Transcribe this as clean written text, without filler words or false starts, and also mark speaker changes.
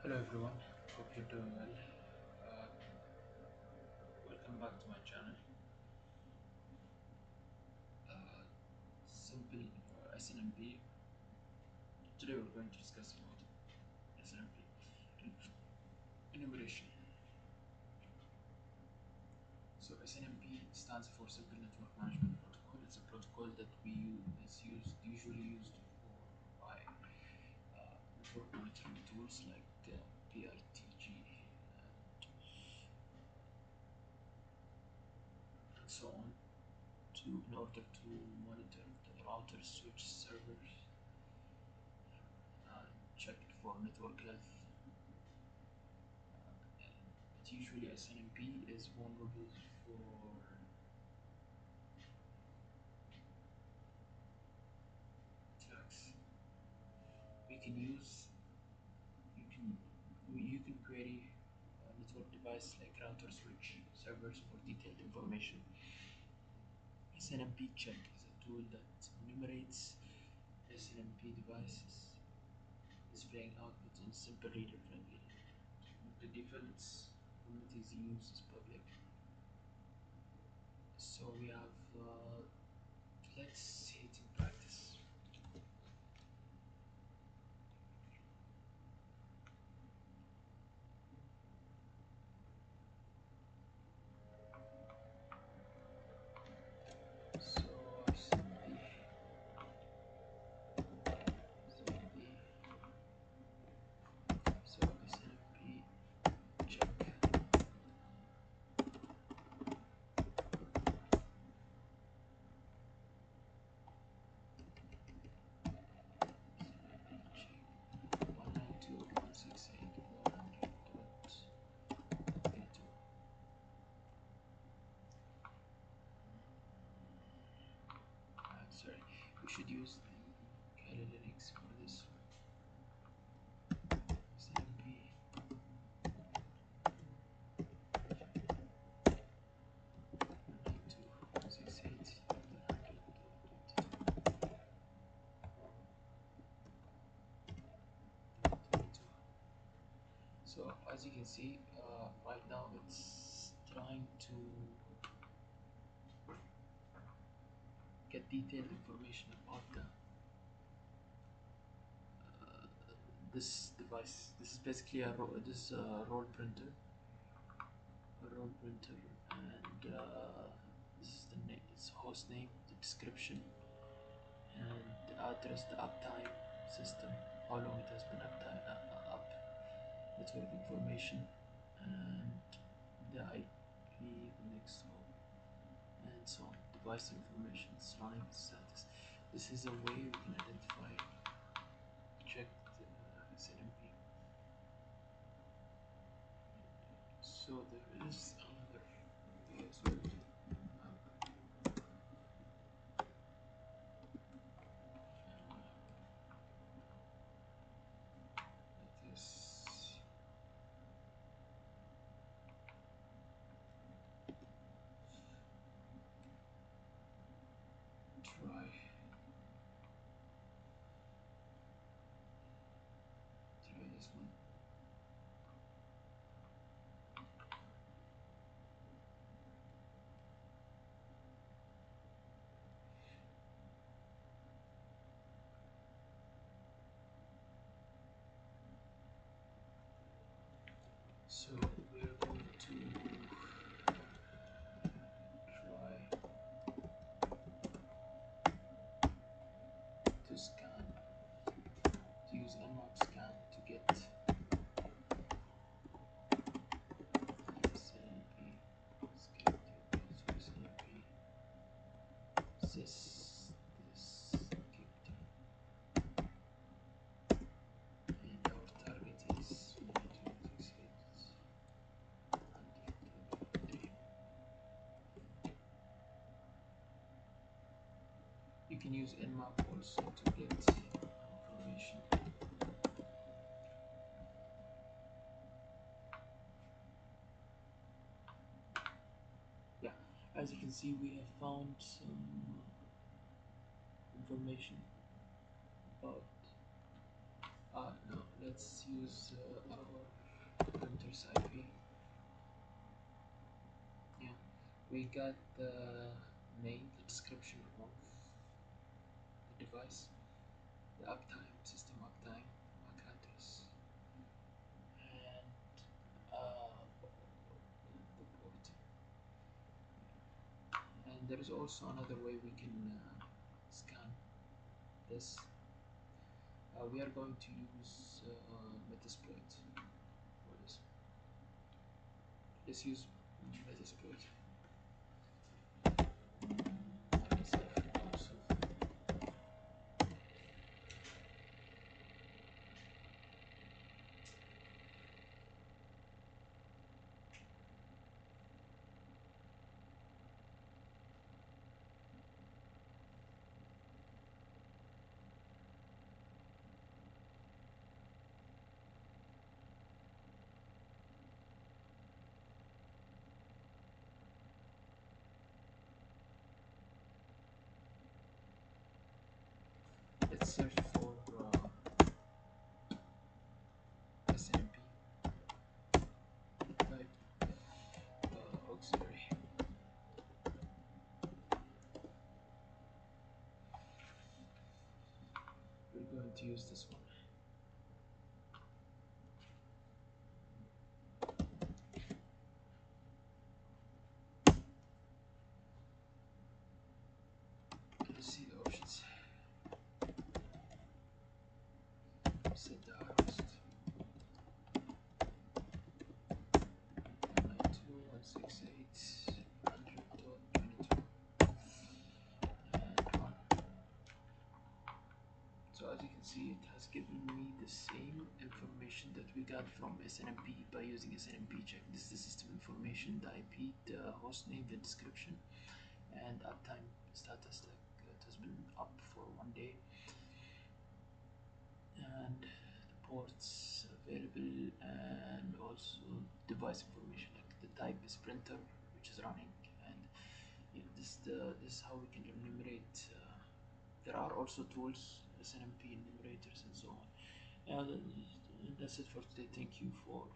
Speaker 1: Hello everyone, hope you're doing well. Uh, Welcome back to my channel. Uh, Simple SNMP. Today we're going to discuss about SNMP enumeration. So SNMP stands for Simple Network Management Protocol. It's a protocol that usually used by network monitoring tools like PRTG and so on in order to monitor the router, switch, servers, check for network health. But usually SNMP is vulnerable for attacks. We can use you can query network devices like router, switch, servers for detailed information. SNMP check is a tool that enumerates SNMP devices, displaying output in simple reader friendly. The default community's use is public. So we have let's see it in practice. So SNMP check. SNMP 192.168.100.82. Sorry, we should use the Kali Linux for this one. SNMP 192.168.100.22. So as you can see, right now it's trying to get detailed information about this device. This is basically a roll printer, and this is the name, its host name, the description, and the address, the uptime system, how long it has been up, network information, and the IP, the next home, and so on. Device information, running status. This is a way we can identify, check the SNMP. So there is another way as well. Let us try this one. So we are going to try to scan, to use Nmap scan to get SNMP security, and our target is 192.168.100.23. You can use Nmap also to get information. Yeah, as you can see, we have found some information about no, let's use our this IP. Yeah, we got the name, the description of the device, the uptime, system uptime, MAC address, and the port. And there is also another way we can scan this. We are going to use Metasploit for this. Let's use Metasploit. Let's search for SNMP type auxiliary. We're going to use this one. Let's see the options. Set the host 192.168.100.22 and 1. So as you can see, it has given me the same information that we got from SNMP by using SNMP check. This is the system information, the IP, the host name, the description, and uptime status, like it has been up for 1 day, and the ports available, and also device information, like the type is printer which is running, and this is how we can enumerate. There are also tools, SNMP enumerators and so on. That's it for today. Thank you for